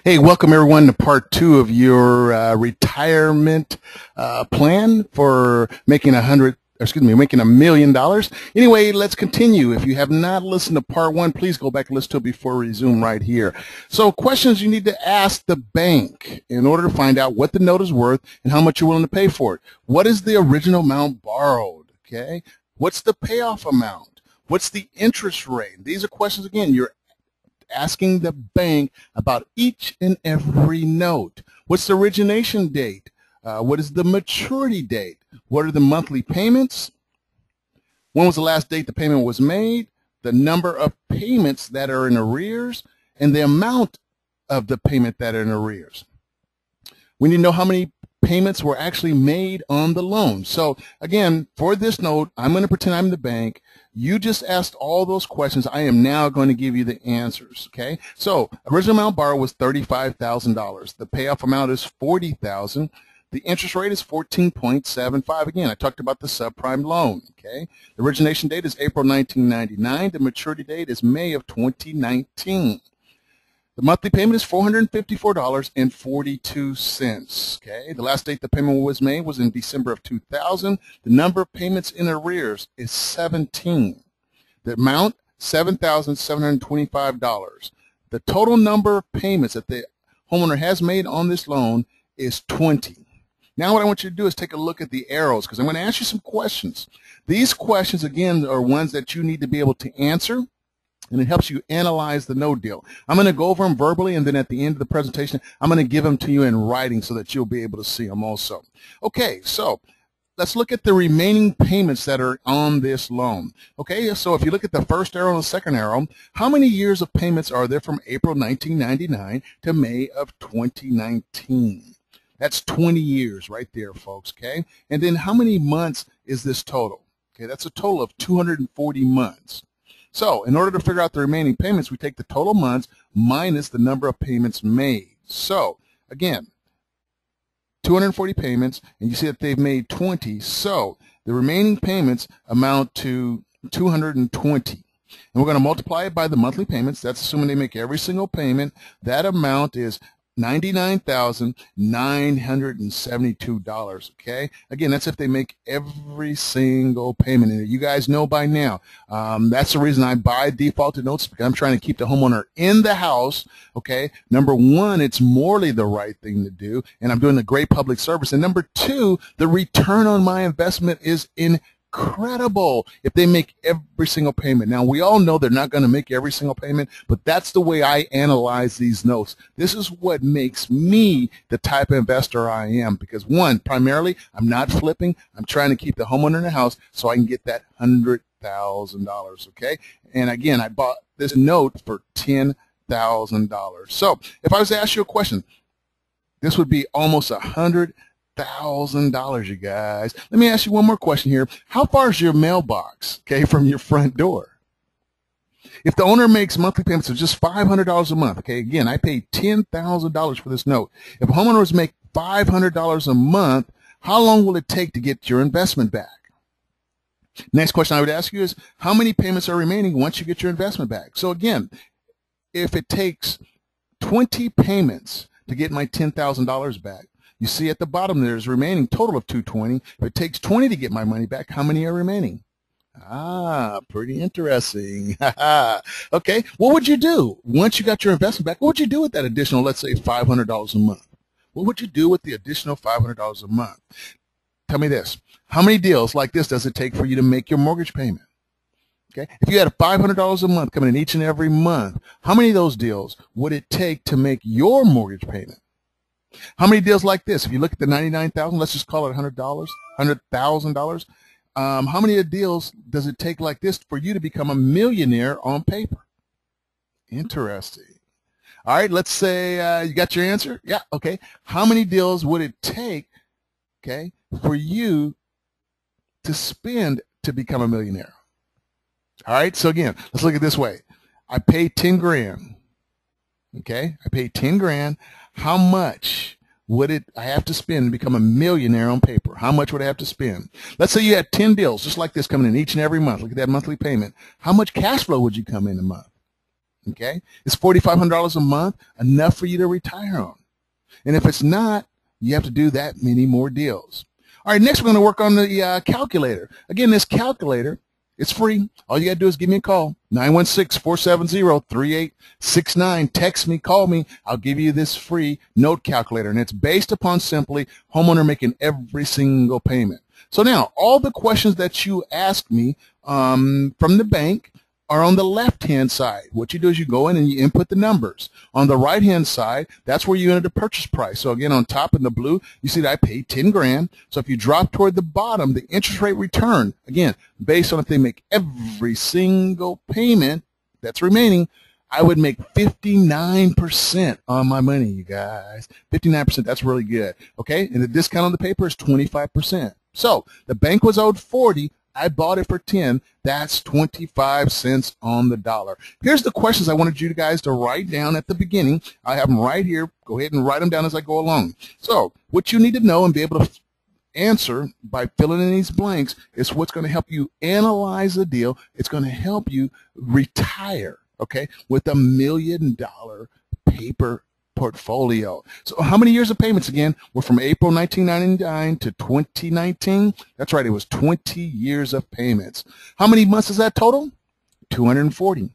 Hey, welcome everyone to part 2 of your retirement plan for making making $1 million. Anyway, let's continue. If you have not listened to part 1, please go back and listen to it before we resume right here. So questions you need to ask the bank in order to find out what the note is worth and how much you're willing to pay for it. What is the original amount borrowed? Okay. What's the payoff amount? What's the interest rate? These are questions, again, you're asking the bank about each and every note. What's the origination date? What is the maturity date? What are the monthly payments? When was the last date the payment was made? The number of payments that are in arrears and the amount of the payment that are in arrears. We need to know how many payments were actually made on the loan. So again, for this note, I'm going to pretend I'm the bank. You just asked all those questions. I am now going to give you the answers. Okay. So original amount borrowed was $35,000. The payoff amount is $40,000. The interest rate is 14.75. Again, I talked about the subprime loan. Okay. The origination date is April 1999. The maturity date is May of 2019. The monthly payment is $454.42. Okay. The last date the payment was made was in December of 2000. The number of payments in arrears is 17. The amount, $7,725. The total number of payments that the homeowner has made on this loan is 20. Now what I want you to do is take a look at the arrows, because I'm going to ask you some questions. These questions, again, are ones that you need to be able to answer, and it helps you analyze the no deal. I'm going to go over them verbally, and then at the end of the presentation, I'm going to give them to you in writing so that you'll be able to see them also. Okay, so let's look at the remaining payments that are on this loan. Okay, so if you look at the first arrow and the second arrow, how many years of payments are there from April 1999 to May of 2019? That's 20 years right there, folks, okay? And then how many months is this total? Okay, that's a total of 240 months. So in order to figure out the remaining payments, we take the total months minus the number of payments made. So again, 240 payments, and you see that they've made 20. So the remaining payments amount to 220. And we're going to multiply it by the monthly payments. That's assuming they make every single payment. That amount is $99,972, okay? Again, that's if they make every single payment. And you guys know by now, that's the reason I buy defaulted notes, because I'm trying to keep the homeowner in the house, okay? Number one, it's morally the right thing to do, and I'm doing a great public service. And number two, the return on my investment is incredible if they make every single payment. Now, we all know they're not going to make every single payment, but that's the way I analyze these notes. This is what makes me the type of investor I am, because one, primarily, I'm not flipping. I'm trying to keep the homeowner in the house so I can get that $100,000, okay? And again, I bought this note for $10,000. So if I was to ask you a question, this would be almost $100,000, you guys. Let me ask you one more question here. How far is your mailbox, okay, from your front door? If the owner makes monthly payments of just $500 a month, okay, again, I paid $10,000 for this note. If homeowners make $500 a month, how long will it take to get your investment back? Next question I would ask you is, how many payments are remaining once you get your investment back? So again, if it takes 20 payments to get my $10,000 back, you see at the bottom there's remaining total of 220. If it takes 20 to get my money back, how many are remaining? Ah, pretty interesting. Okay, what would you do once you got your investment back? What would you do with that additional, let's say, $500 a month? What would you do with the additional $500 a month? Tell me this. How many deals like this does it take for you to make your mortgage payment? Okay, if you had $500 a month coming in each and every month, how many of those deals would it take to make your mortgage payment? How many deals like this? If you look at the $99,000, let's just call it $100,000. How many deals does it take like this for you to become a millionaire on paper? Interesting. All right, let's say you got your answer. Yeah, okay. How many deals would it take, okay, for you to spend to become a millionaire? All right, so again, let's look at it this way. I paid 10 grand. Okay, I paid 10 grand. How much would I have to spend to become a millionaire on paper? How much would I have to spend? Let's say you had 10 deals just like this coming in each and every month. Look at that monthly payment. How much cash flow would you come in a month? Okay? Is $4,500 a month enough for you to retire on? And if it's not, you have to do that many more deals. All right, next we're going to work on the calculator. Again, this calculator, it's free. All you got to do is give me a call, 916-470-3869. Text me, call me. I'll give you this free note calculator, and it's based upon simply homeowner making every single payment. So now, all the questions that you ask me from the bank are on the left-hand side. What you do is you go in and you input the numbers. On the right-hand side, that's where you enter the purchase price. So again, on top in the blue, you see that I paid 10 grand. So if you drop toward the bottom, the interest rate return, again, based on if they make every single payment that's remaining, I would make 59% on my money, you guys. 59%, that's really good. Okay, and the discount on the paper is 25%. So the bank was owed 40. I bought it for 10. That's 25 cents on the dollar. Here's the questions I wanted you guys to write down at the beginning. I have them right here. Go ahead and write them down as I go along. So what you need to know and be able to answer by filling in these blanks is what's going to help you analyze the deal. It's going to help you retire, okay, with $1 million paper portfolio. So how many years of payments again? We're from April 1999 to 2019. That's right, it was 20 years of payments. How many months is that total? 240.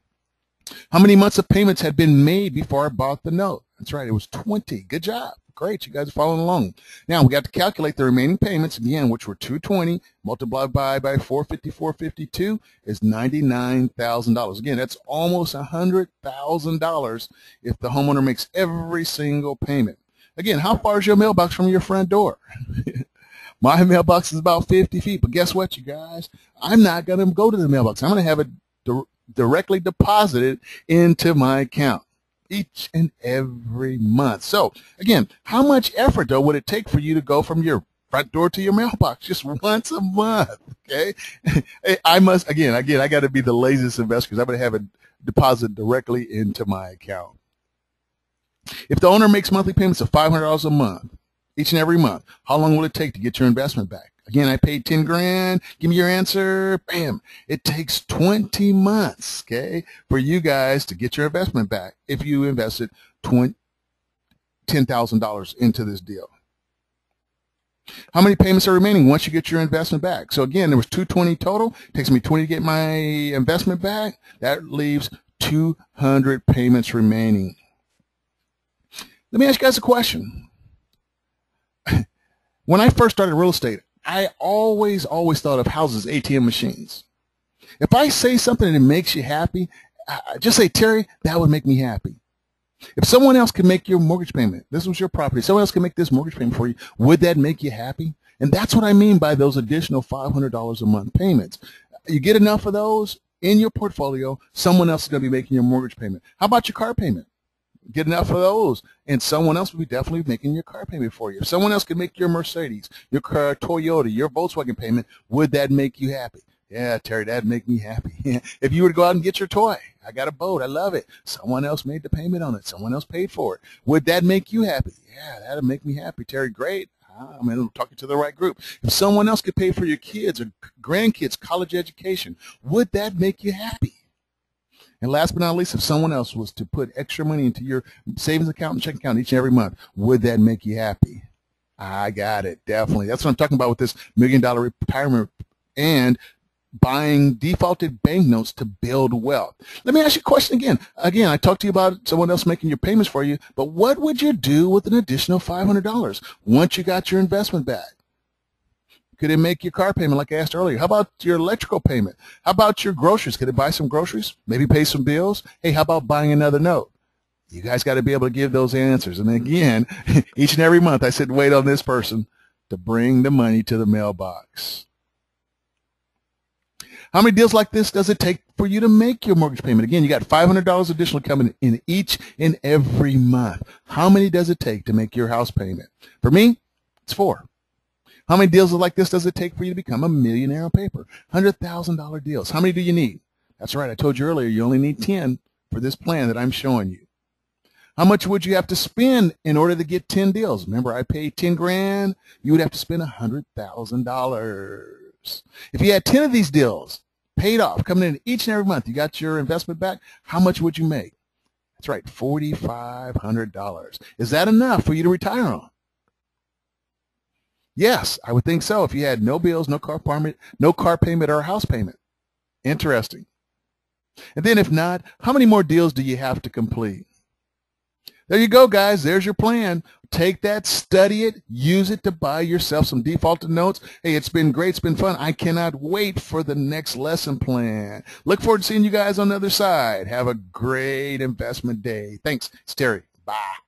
How many months of payments had been made before I bought the note? That's right, it was 20. Good job. Great, you guys are following along. Now we got to calculate the remaining payments again, which were 220 multiplied by 454.52 is $99,000. Again, that's almost $100,000 if the homeowner makes every single payment. Again, how far is your mailbox from your front door? My mailbox is about 50 feet, but guess what, you guys? I'm not going to go to the mailbox. I'm going to have it directly deposited into my account each and every month. So again, how much effort though would it take for you to go from your front door to your mailbox just once a month? Okay, I must again I got to be the laziest investor because I'm going to have it deposited directly into my account. If the owner makes monthly payments of $500 a month each and every month, how long will it take to get your investment back? Again, I paid 10 grand. Give me your answer. Bam. It takes 20 months, okay, for you guys to get your investment back if you invested $10,000 into this deal. How many payments are remaining once you get your investment back? So again, there was 220 total. It takes me 20 to get my investment back. That leaves 200 payments remaining. Let me ask you guys a question. When I first started real estate, I always thought of houses as ATM machines. If I say something that makes you happy, just say, Terry, that would make me happy. If someone else can make your mortgage payment, this was your property, someone else can make this mortgage payment for you, would that make you happy? And that's what I mean by those additional $500 a month payments. You get enough of those in your portfolio, someone else is going to be making your mortgage payment. How about your car payment? Get enough of those, and someone else will be definitely making your car payment for you. If someone else can make your Mercedes, your car, Toyota, your Volkswagen payment, would that make you happy? Yeah, Terry, that'd make me happy. If you were to go out and get your toy, I got a boat, I love it. Someone else made the payment on it. Someone else paid for it. Would that make you happy? Yeah, that'd make me happy, Terry. Great. I'm talking to the right group. If someone else could pay for your kids or grandkids' college education, would that make you happy? And last but not least, if someone else was to put extra money into your savings account and checking account each and every month, would that make you happy? I got it, definitely. That's what I'm talking about with this $1 million retirement and buying defaulted bank notes to build wealth. Let me ask you a question again. Again, I talked to you about someone else making your payments for you, but what would you do with an additional $500 once you got your investment back? Could it make your car payment like I asked earlier? How about your electrical payment? How about your groceries? Could it buy some groceries? Maybe pay some bills? Hey, how about buying another note? You guys got to be able to give those answers. And again, each and every month I sit and wait on this person to bring the money to the mailbox. How many deals like this does it take for you to make your mortgage payment? Again, you got $500 additional coming in each and every month. How many does it take to make your house payment? For me, it's 4. How many deals like this does it take for you to become a millionaire on paper? $100,000 deals. How many do you need? That's right. I told you earlier you only need 10 for this plan that I'm showing you. How much would you have to spend in order to get 10 deals? Remember, I paid 10 grand. You would have to spend $100,000. If you had 10 of these deals paid off, coming in each and every month, you got your investment back, how much would you make? That's right, $4,500. Is that enough for you to retire on? Yes, I would think so. If you had no bills, no car payment or house payment. Interesting. And then if not, how many more deals do you have to complete? There you go, guys. There's your plan. Take that, study it, use it to buy yourself some defaulted notes. Hey, it's been great. It's been fun. I cannot wait for the next lesson plan. Look forward to seeing you guys on the other side. Have a great investment day. Thanks. It's Terry. Bye.